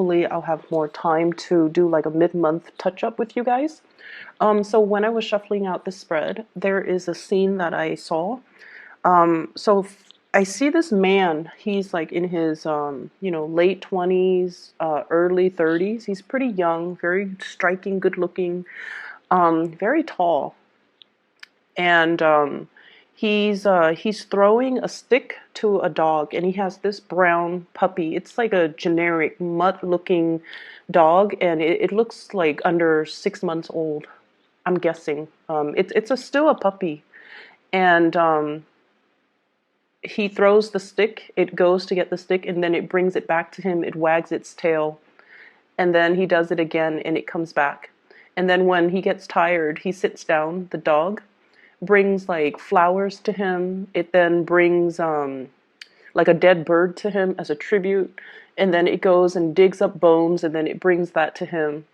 hopefully I'll have more time to do like a mid-month touch-up with you guys. So when I was shuffling out the spread, there is a scene that I saw. I see this man. He's like in his, late 20s, early 30s. He's pretty young, very striking, good looking, very tall. And he's throwing a stick to a dog, and he has this brown puppy. It's like a generic mutt-looking dog, and it looks like under 6 months old. I'm guessing. It's still a puppy, and he throws the stick. It goes to get the stick, and then it brings it back to him. It wags its tail, and then he does it again, and it comes back. And then when he gets tired, he sits down. The dog brings like flowers to him. It then brings like a dead bird to him as a tribute, and then it goes and digs up bones, and then it brings that to him.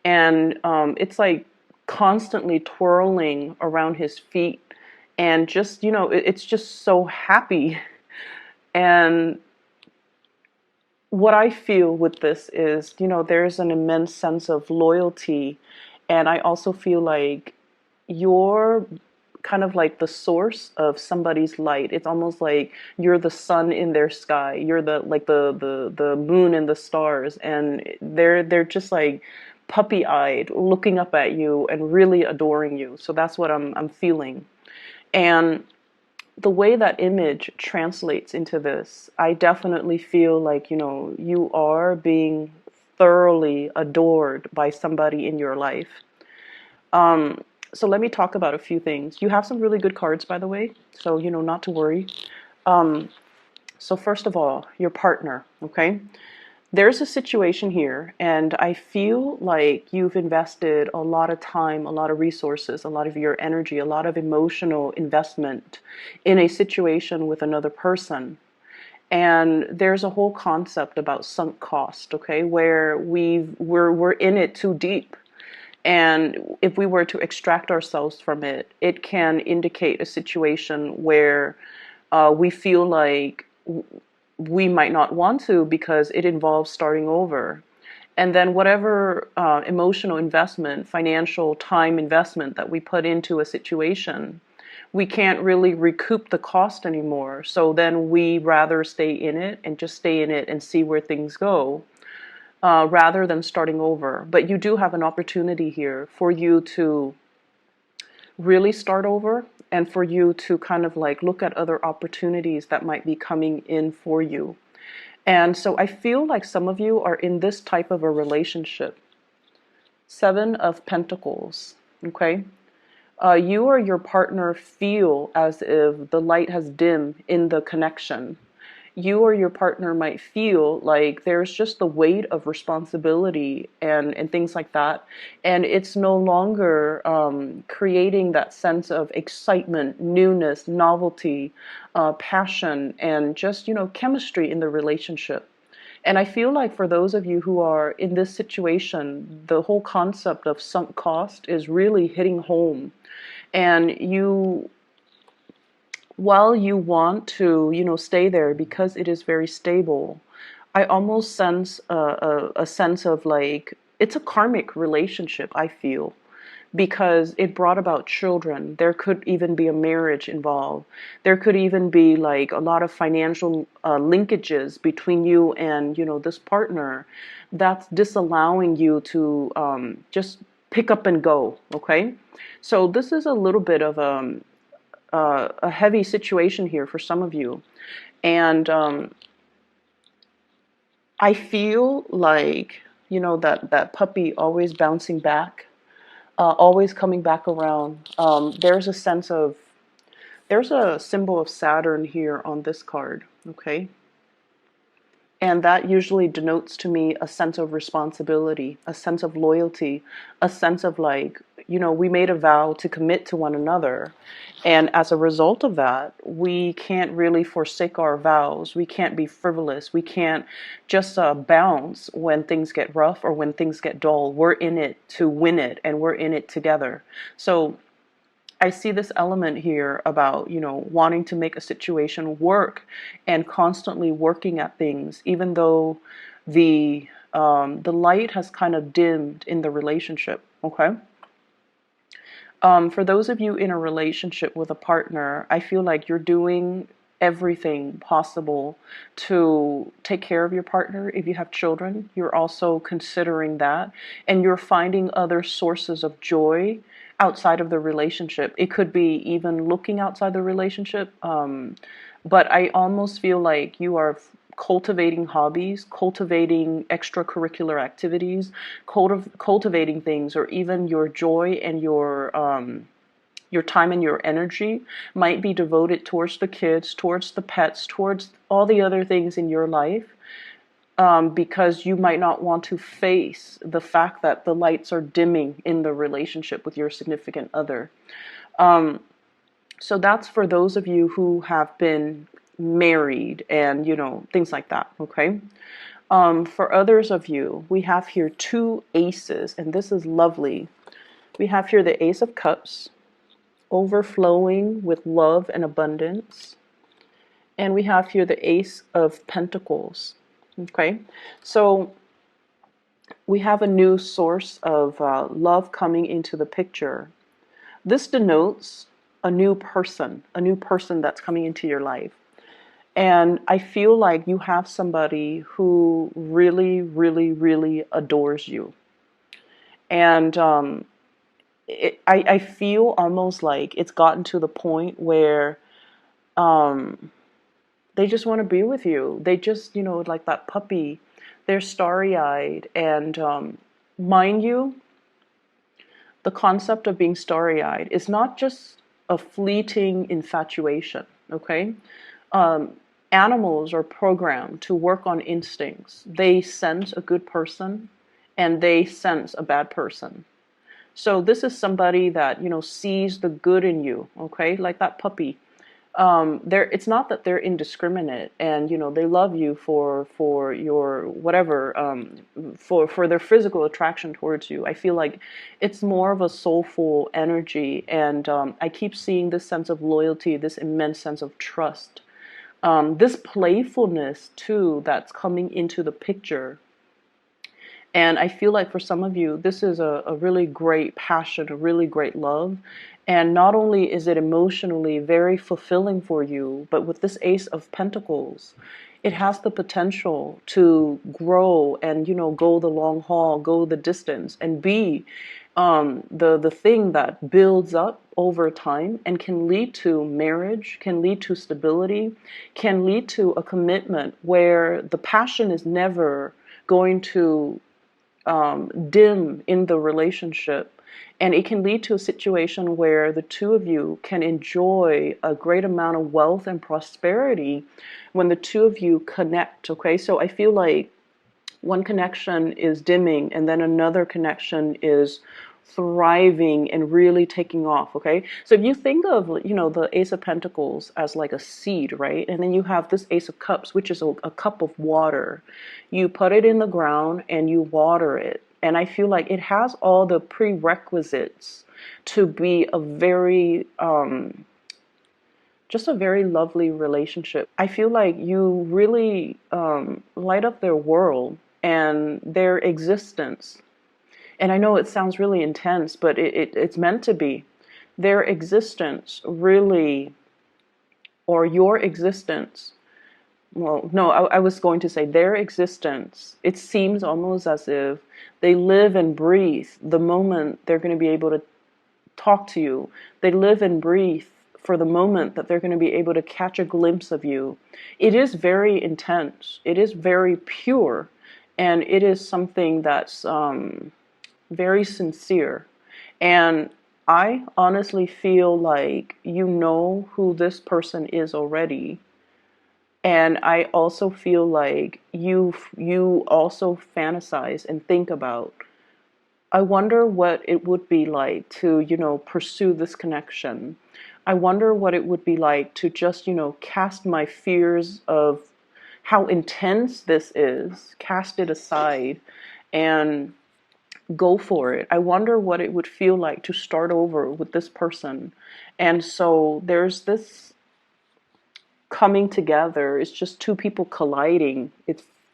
And it's like constantly twirling around his feet, and just, it's just so happy. And what I feel with this is, there's an immense sense of loyalty, and I also feel like you're kind of like the source of somebody's light. It's almost like you're the sun in their sky. You're the moon and the stars, and they're just like puppy-eyed, looking up at you and really adoring you. So that's what I'm feeling. And the way that image translates into this, I definitely feel like, you are being thoroughly adored by somebody in your life. So let me talk about a few things. You have some really good cards, by the way, so, not to worry. So first of all, your partner, okay? There's a situation here, and I feel like you've invested a lot of time, a lot of resources, a lot of your energy, a lot of emotional investment in a situation with another person. And there's a whole concept about sunk cost, okay, where we're in it too deep. And if we were to extract ourselves from it, it can indicate a situation where we feel like we might not want to, because it involves starting over. And then whatever emotional investment, financial time investment that we put into a situation, we can't really recoup the cost anymore. So then we rather stay in it and just stay in it and see where things go, rather than starting over. But you do have an opportunity here for you to really start over, and for you to kind of like look at other opportunities that might be coming in for you. And so I feel like some of you are in this type of a relationship. Seven of Pentacles, okay? You or your partner feel as if the light has dimmed in the connection. You or your partner might feel like there's just the weight of responsibility and things like that. And it's no longer creating that sense of excitement, newness, novelty, passion, and just, chemistry in the relationship. And I feel like for those of you who are in this situation, the whole concept of sunk cost is really hitting home. And while you want to, stay there because it is very stable, I almost sense a sense of like, it's a karmic relationship, I feel, because it brought about children. There could even be a marriage involved. There could even be like a lot of financial linkages between you and, this partner that's disallowing you to just pick up and go, okay? So this is a little bit of a heavy situation here for some of you. And I feel like, that puppy always bouncing back, always coming back around. There's a symbol of Saturn here on this card, okay? And that usually denotes to me a sense of responsibility, a sense of loyalty, a sense of like, we made a vow to commit to one another. And as a result of that, we can't really forsake our vows. We can't be frivolous. We can't just bounce when things get rough or when things get dull. We're in it to win it, and we're in it together. So I see this element here about, wanting to make a situation work and constantly working at things, even though the the light has kind of dimmed in the relationship, okay? For those of you in a relationship with a partner, I feel like you're doing everything possible to take care of your partner. If you have children, you're also considering that, and you're finding other sources of joy outside of the relationship. It could be even looking outside the relationship, but I almost feel like you are cultivating hobbies, cultivating extracurricular activities, cultivating things, or even your joy and your time and your energy might be devoted towards the kids, towards the pets, towards all the other things in your life, because you might not want to face the fact that the lights are dimming in the relationship with your significant other. So that's for those of you who have been married and, things like that, okay? For others of you, we have here two aces, and this is lovely. We have here the Ace of Cups, overflowing with love and abundance. And we have here the Ace of Pentacles, okay? So we have a new source of love coming into the picture. This denotes a new person that's coming into your life. And I feel like you have somebody who really, really, really adores you. And I feel almost like it's gotten to the point where they just want to be with you. They just, like that puppy, they're starry-eyed. And mind you, the concept of being starry-eyed is not just a fleeting infatuation, okay? Animals are programmed to work on instincts. They sense a good person and they sense a bad person. So this is somebody that, sees the good in you, okay? Like that puppy. It's not that they're indiscriminate and, they love you for your whatever, for their physical attraction towards you. I feel like it's more of a soulful energy. And I keep seeing this sense of loyalty, this immense sense of trust. This playfulness too that's coming into the picture. And I feel like for some of you, this is a really great passion, a really great love. And not only is it emotionally very fulfilling for you, but with this Ace of Pentacles, it has the potential to grow and, go the long haul, go the distance, and be the thing that builds up over time and can lead to marriage, can lead to stability, can lead to a commitment where the passion is never going to dim in the relationship. And it can lead to a situation where the two of you can enjoy a great amount of wealth and prosperity when the two of you connect, okay? So I feel like one connection is dimming and then another connection is thriving and really taking off, okay? So if you think of, the Ace of Pentacles as like a seed, right? And then you have this Ace of Cups, which is a cup of water. You put it in the ground and you water it. And I feel like it has all the prerequisites to be a very, just a very lovely relationship. I feel like you really light up their world and their existence. And I know it sounds really intense, but it's meant to be. Their existence really, or your existence, well, no, I was going to say their existence, it seems almost as if they live and breathe the moment they're going to be able to talk to you. They live and breathe for the moment that they're going to be able to catch a glimpse of you. It is very intense. It is very pure. And it is something that's very sincere. And I honestly feel like you know who this person is already. And I also feel like you also fantasize and think about, I wonder what it would be like to, pursue this connection. I wonder what it would be like to just, cast my fears of how intense this is, cast it aside and go for it. I wonder what it would feel like to start over with this person. And so there's this coming together. It's just two people colliding.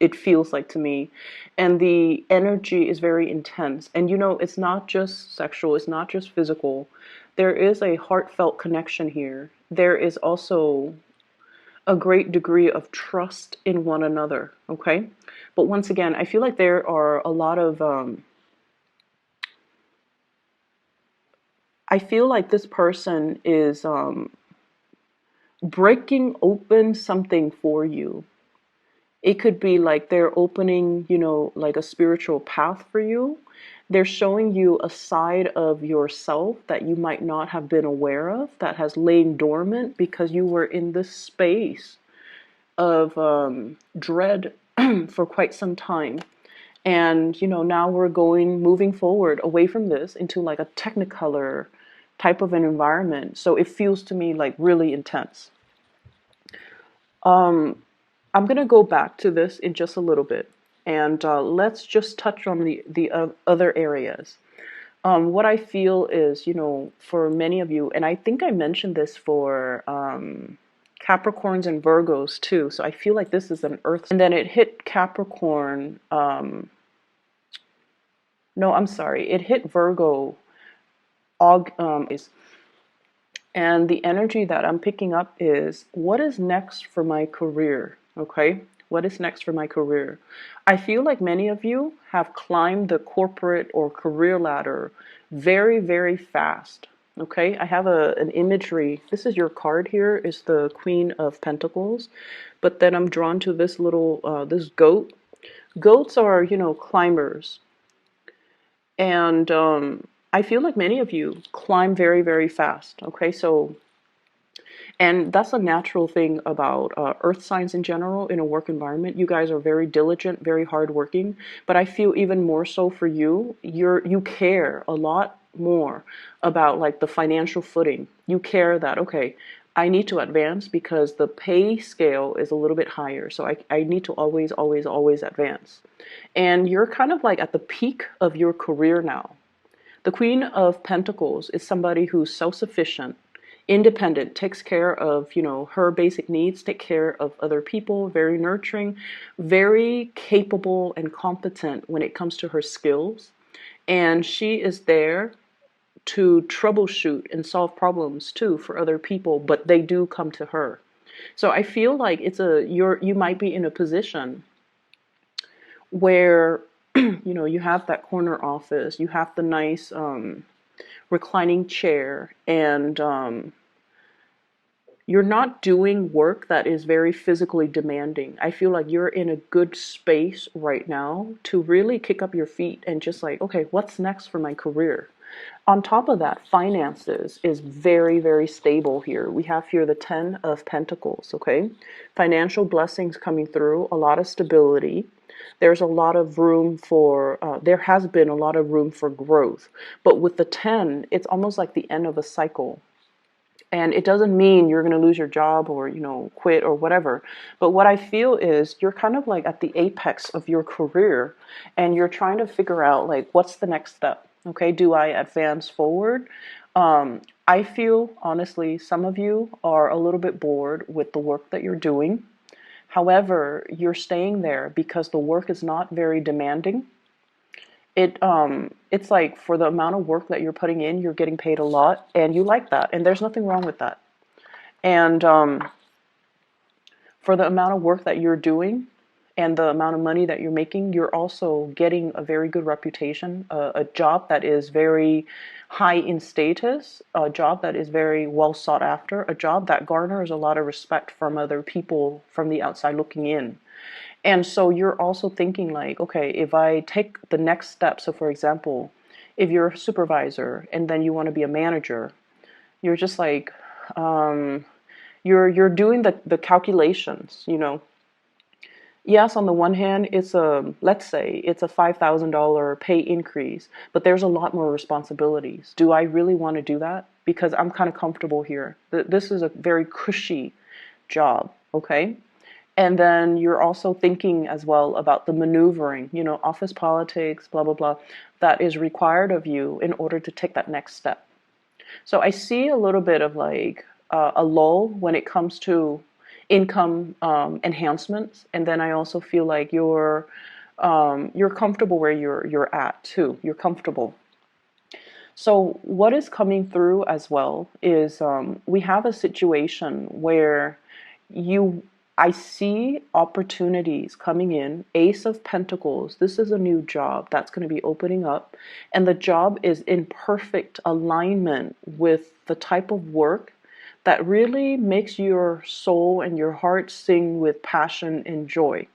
it feels like to me. And the energy is very intense. And you know, it's not just sexual, it's not just physical. There is a heartfelt connection here. There is also a great degree of trust in one another, okay? But once again, I feel like there are a lot of I feel like this person is breaking open something for you. It could be like they're opening, you know, like a spiritual path for you. They're showing you a side of yourself that you might not have been aware of, that has lain dormant because you were in this space of dread for quite some time. And, you know, now we're moving forward away from this into like a technicolor type of an environment. So it feels to me like really intense. I'm going to go back to this in just a little bit, and let's just touch on the other areas. What I feel is, you know, for many of you, and I think I mentioned this for Capricorns and Virgos too. So I feel like this is an Earth, and then it hit Capricorn. No, I'm sorry, it hit Virgo. And the energy that I'm picking up is, what is next for my career? Okay, what is next for my career? I feel like many of you have climbed the corporate or career ladder very, very fast. Okay, I have an imagery. This is your card here, is the Queen of Pentacles. But then I'm drawn to this little, this goat. Goats are, you know, climbers. And I feel like many of you climb very, very fast. Okay, so, and that's a natural thing about earth signs in general in a work environment. You guys are very diligent, very hardworking, but I feel even more so for you. You care a lot more about like the financial footing. You care that, okay, I need to advance because the pay scale is a little bit higher. So I need to always, always, always advance. And you're kind of like at the peak of your career now. The Queen of Pentacles is somebody who's self-sufficient, independent, takes care of, you know, her basic needs, take care of other people, very nurturing, very capable and competent when it comes to her skills. And she is there to troubleshoot and solve problems too for other people, but they do come to her. So I feel like you might be in a position where you know, you have that corner office, you have the nice reclining chair, and you're not doing work that is very physically demanding. I feel like you're in a good space right now to really kick up your feet and just like, okay, what's next for my career? On top of that, finances is very, very stable here. We have here the 10 of Pentacles, okay? Financial blessings coming through, a lot of stability. There's a lot of room for, there has been a lot of room for growth. But with the 10, it's almost like the end of a cycle. And it doesn't mean you're going to lose your job or, you know, quit or whatever. But what I feel is you're kind of like at the apex of your career and you're trying to figure out like, what's the next step? Okay, do I advance forward? I feel, honestly, some of you are a little bit bored with the work that you're doing. However, you're staying there because the work is not very demanding. It's like for the amount of work that you're putting in, you're getting paid a lot, and you like that, and there's nothing wrong with that. And for the amount of work that you're doing and the amount of money that you're making, you're also getting a very good reputation, a job that is very high in status, a job that is very well sought after, a job that garners a lot of respect from other people from the outside looking in. And so you're also thinking like, okay, if I take the next step, so for example, if you're a supervisor and then you want to be a manager, you're just like, you're doing the calculations, you know. Yes, on the one hand, let's say it's a $5,000 pay increase, but there's a lot more responsibilities. Do I really want to do that? Because I'm kind of comfortable here. This is a very cushy job, okay? And then you're also thinking as well about the maneuvering, you know, office politics, blah, blah, blah, that is required of you in order to take that next step. So I see a little bit of like a lull when it comes to income enhancements, and then I also feel like you're comfortable where you're at too. You're comfortable. So what is coming through as well is we have a situation where you I see opportunities coming in. Ace of Pentacles. This is a new job that's going to be opening up, and the job is in perfect alignment with the type of work that really makes your soul and your heart sing with passion and joy.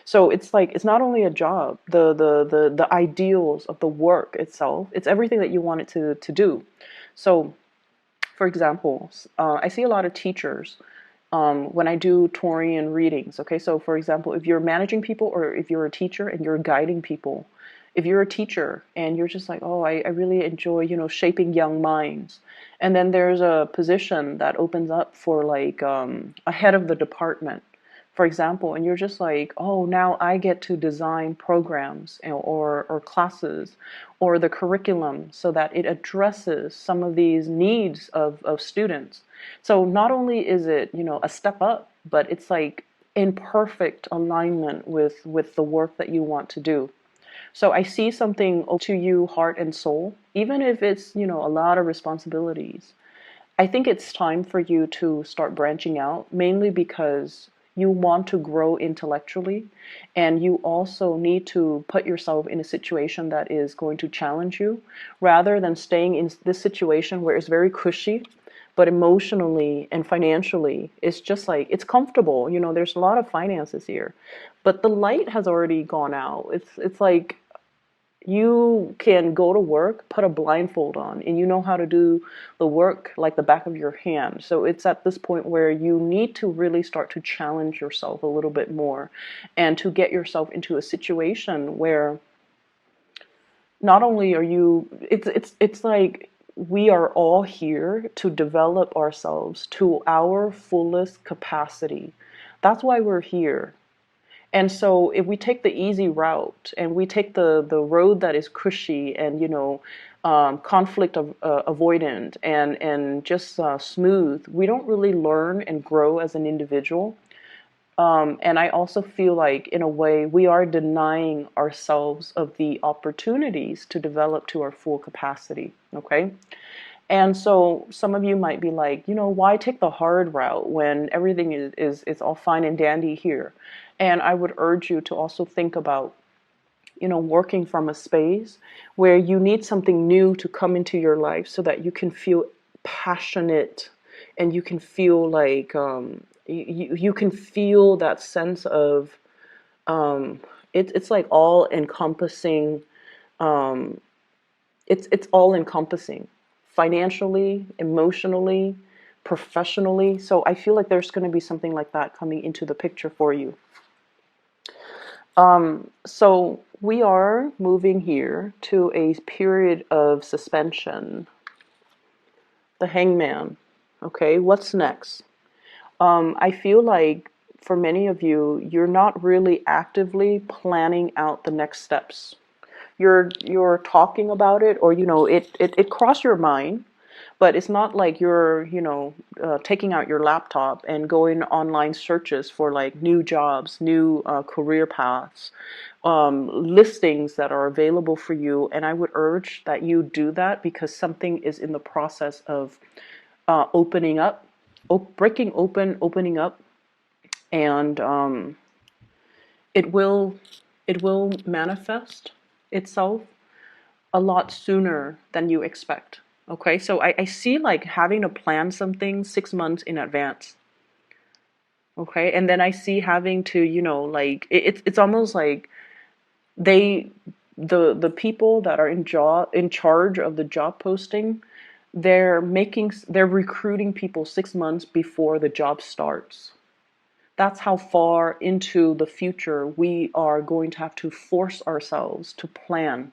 So it's like it's not only a job, the ideals of the work itself, it's everything that you want it to do. So for example, I see a lot of teachers when I do Taurian readings. Okay, so for example, if you're managing people or if you're a teacher and you're guiding people, if you're a teacher and you're just like, oh, I really enjoy, shaping young minds. And then there's a position that opens up for like a head of the department, for example, and you're just like, oh, now I get to design programs or classes or the curriculum so that it addresses some of these needs of students. So not only is it, a step up, but it's like in perfect alignment with the work that you want to do. So I see something to you, heart and soul, even if it's, a lot of responsibilities. I think it's time for you to start branching out, mainly because you want to grow intellectually, and you also need to put yourself in a situation that is going to challenge you, rather than staying in this situation where it's very cushy, but emotionally and financially, it's just like, it's comfortable. There's a lot of finances here, but the light has already gone out. It's like you can go to work, put a blindfold on, and you know how to do the work like the back of your hand. So it's at this point where you need to really start to challenge yourself a little bit more, and to get yourself into a situation where not only are you, it's like we are all here to develop ourselves to our fullest capacity. That's why we're here. And so if we take the easy route and we take the road that is cushy and, conflict avoidant and just smooth, we don't really learn and grow as an individual. And I also feel like, in a way, we are denying ourselves of the opportunities to develop to our full capacity. Okay. And so some of you might be like, why take the hard route when everything is all fine and dandy here? And I would urge you to also think about, working from a space where you need something new to come into your life so that you can feel passionate, and you can feel like you can feel that sense of it's like all encompassing. It's all encompassing, financially, emotionally, professionally. So I feel like there's going to be something like that coming into the picture for you. So we are moving here to a period of suspension. The Hangman. Okay, what's next? I feel like for many of you, you're not really actively planning out the next steps. You're talking about it, or it crossed your mind, but it's not like you're taking out your laptop and going online searches for like new jobs, new career paths, listings that are available for you. And I would urge that you do that, because something is in the process of opening up, breaking open, opening up, and it will manifest itself a lot sooner than you expect. Okay, so I see like having to plan something 6 months in advance. Okay, and then I see having to, like it's almost like they the people that are in charge of the job posting, they're recruiting people 6 months before the job starts. That's how far into the future we are going to have to force ourselves to plan.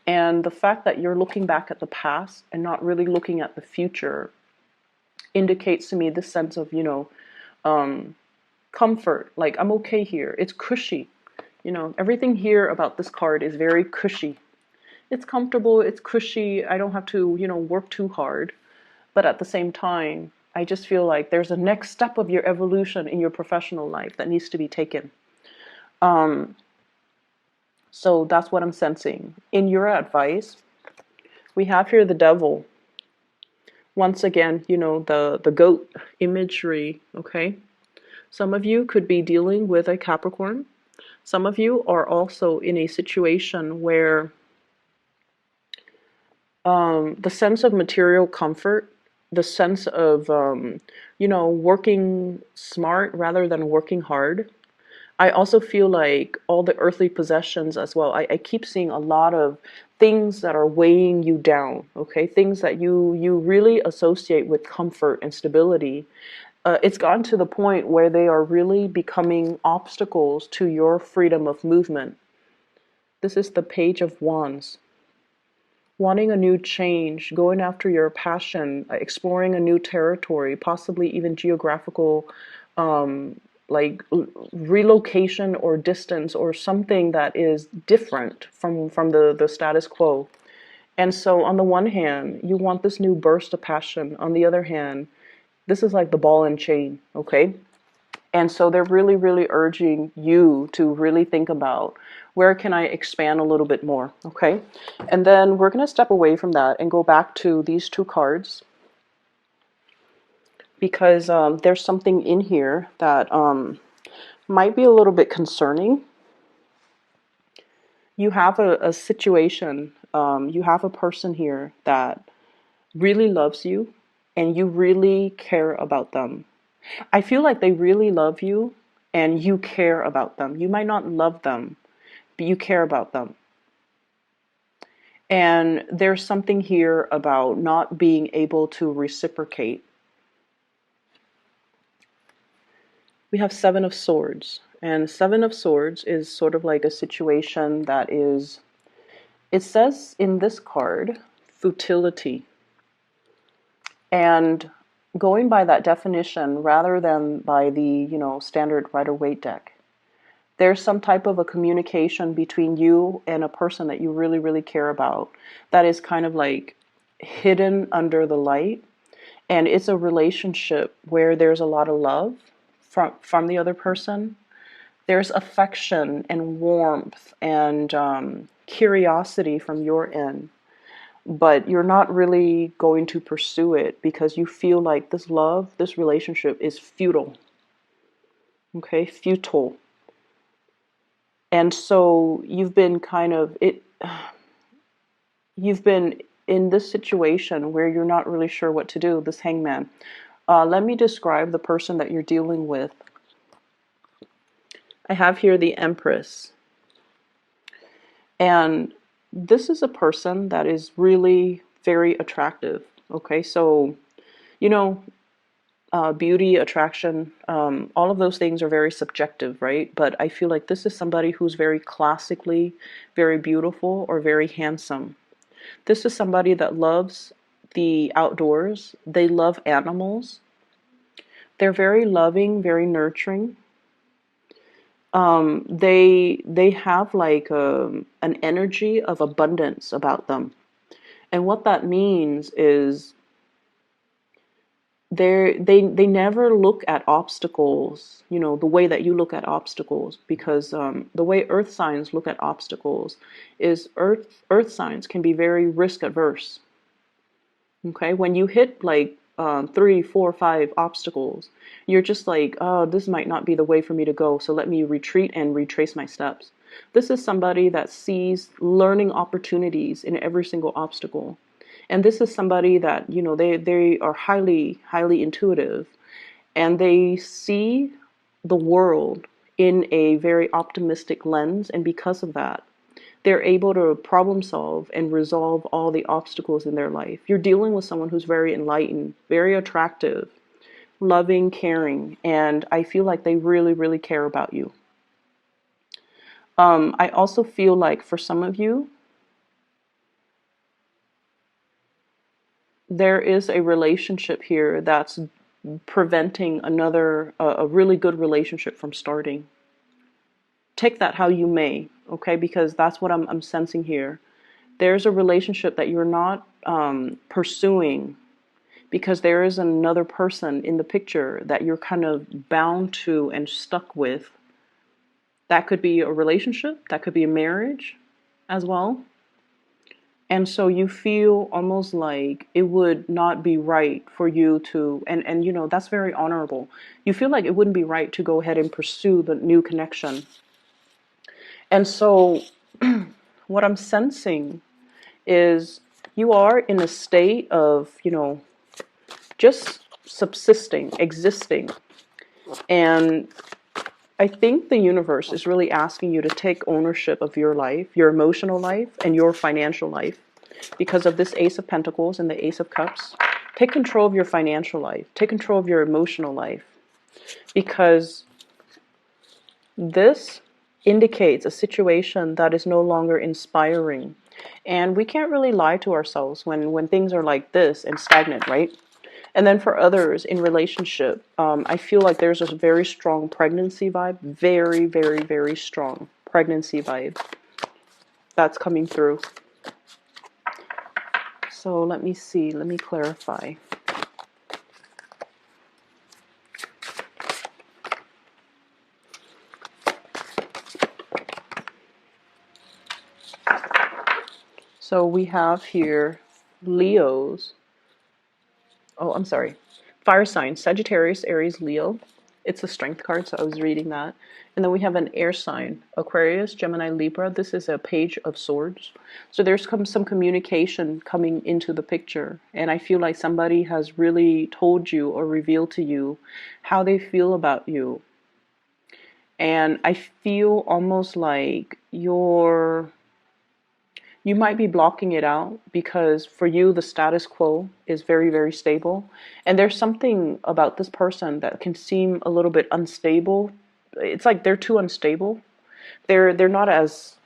And the fact that you're looking back at the past and not really looking at the future indicates to me this sense of, comfort. Like, I'm okay here. It's cushy. Everything here about this card is very cushy. It's comfortable. It's cushy. I don't have to, work too hard. But at the same time, I just feel like there's a next step of your evolution in your professional life that needs to be taken. Um, so that's what I'm sensing. In your advice, we have here the devil. Once again, the goat imagery, okay? Some of you could be dealing with a Capricorn. Some of you are also in a situation where the sense of material comfort, the sense of, working smart rather than working hard. I also feel like all the earthly possessions as well. I keep seeing a lot of things that are weighing you down, okay? Things that you really associate with comfort and stability. It's gotten to the point where they are really becoming obstacles to your freedom of movement. This is the Page of Wands. Wanting a new change, going after your passion, exploring a new territory, possibly even geographical, like relocation or distance or something that is different from the status quo. And so on the one hand, you want this new burst of passion. On the other hand, this is like the ball and chain, okay? And so they're really, really urging you to really think about, where can I expand a little bit more, okay? And then we're going to step away from that and go back to these two cards, because there's something in here that might be a little bit concerning. You have a situation, you have a person here that really loves you and you really care about them. I feel like they really love you and you care about them. You might not love them, but you care about them. And there's something here about not being able to reciprocate. We have Seven of Swords. And Seven of Swords is sort of like a situation that is, it says in this card, futility. And going by that definition, rather than by the, standard Rider-Waite deck, there's some type of a communication between you and a person that you really, really care about that is kind of like hidden under the light. And it's a relationship where there's a lot of love from the other person. There's affection and warmth and curiosity from your end. But you're not really going to pursue it because you feel like this love, this relationship is futile. Okay, futile. And so you've been you've been in this situation where you're not really sure what to do, this Hangman. Let me describe the person that you're dealing with. I have here the Empress. And this is a person that is really very attractive. Okay, so, beauty, attraction, all of those things are very subjective, right? But I feel like this is somebody who's very classically very beautiful or very handsome. This is somebody that loves the outdoors. They love animals. They're very loving, very nurturing. They have like an energy of abundance about them. And what that means is they never look at obstacles, the way that you look at obstacles, because the way earth signs look at obstacles is earth signs can be very risk averse. Okay, when you hit like 3, 4, 5 obstacles, you're just like, oh, this might not be the way for me to go, so let me retreat and retrace my steps. This is somebody that sees learning opportunities in every single obstacle. And this is somebody that, they are highly, highly intuitive, and they see the world in a very optimistic lens. And because of that, they're able to problem solve and resolve all the obstacles in their life. You're dealing with someone who's very enlightened, very attractive, loving, caring, and I feel like they really, really care about you. I also feel like for some of you, there is a relationship here that's preventing a really good relationship from starting. Take that how you may, okay? Because that's what I'm sensing here. There's a relationship that you're not pursuing because there is another person in the picture that you're kind of bound to and stuck with. That could be a relationship, that could be a marriage as well. And so you feel almost like it would not be right for you to, and you know, that's very honorable. You feel like it wouldn't be right to go ahead and pursue the new connection. And so what I'm sensing is you are in a state of, you know, just subsisting, existing. And I think the universe is really asking you to take ownership of your life, your emotional life, and your financial life. Because of this Ace of Pentacles and the Ace of Cups, take control of your financial life. Take control of your emotional life. Because this indicates a situation that is no longer inspiring. And we can't really lie to ourselves when things are like this and stagnant, right? And then for others in relationship, I feel like there's a very strong pregnancy vibe. Very, very, very strong pregnancy vibe that's coming through. So let me see. Let me clarify. So we have here Leos. Oh, I'm sorry. Fire sign, Sagittarius, Aries, Leo. It's a strength card, so I was reading that. And then we have an air sign, Aquarius, Gemini, Libra. This is a Page of Swords. So there's some communication coming into the picture. And I feel like somebody has really told you or revealed to you how they feel about you. And I feel almost like you might be blocking it out because for you, the status quo is very, very stable. And there's something about this person that can seem a little bit unstable. It's like they're too unstable. They're not as,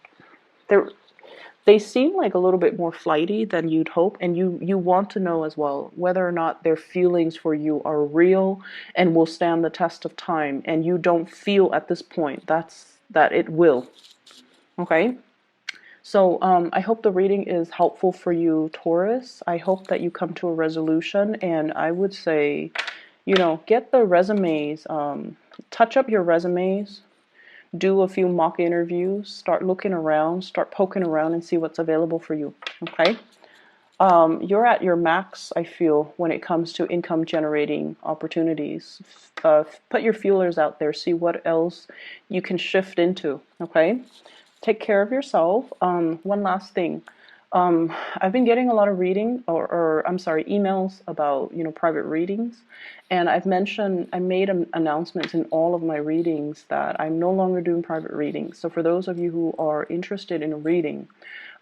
they seem like a little bit more flighty than you'd hope. And you want to know as well whether or not their feelings for you are real and will stand the test of time. And you don't feel at this point that it will. Okay? So I hope the reading is helpful for you, Taurus. I hope that you come to a resolution, and I would say, you know, get the resumes, touch up your resumes, do a few mock interviews, start looking around, start poking around and see what's available for you, okay? You're at your max, I feel, when it comes to income generating opportunities. Put your feelers out there, see what else you can shift into, okay? Take care of yourself. One last thing. I've been getting a lot of emails about, you know, private readings. And I made announcements in all of my readings that I'm no longer doing private readings. So for those of you who are interested in a reading,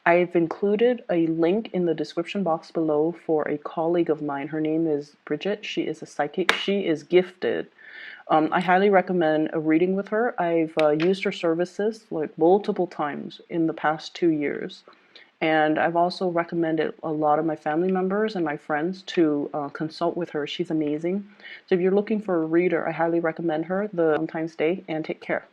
I've included a link in the description box below for a colleague of mine. Her name is Bridget. She is a psychic. She is gifted. I highly recommend a reading with her. I've used her services like multiple times in the past 2 years. And I've also recommended a lot of my family members and my friends to consult with her. She's amazing. So if you're looking for a reader, I highly recommend her. The Valentine's Day, and take care.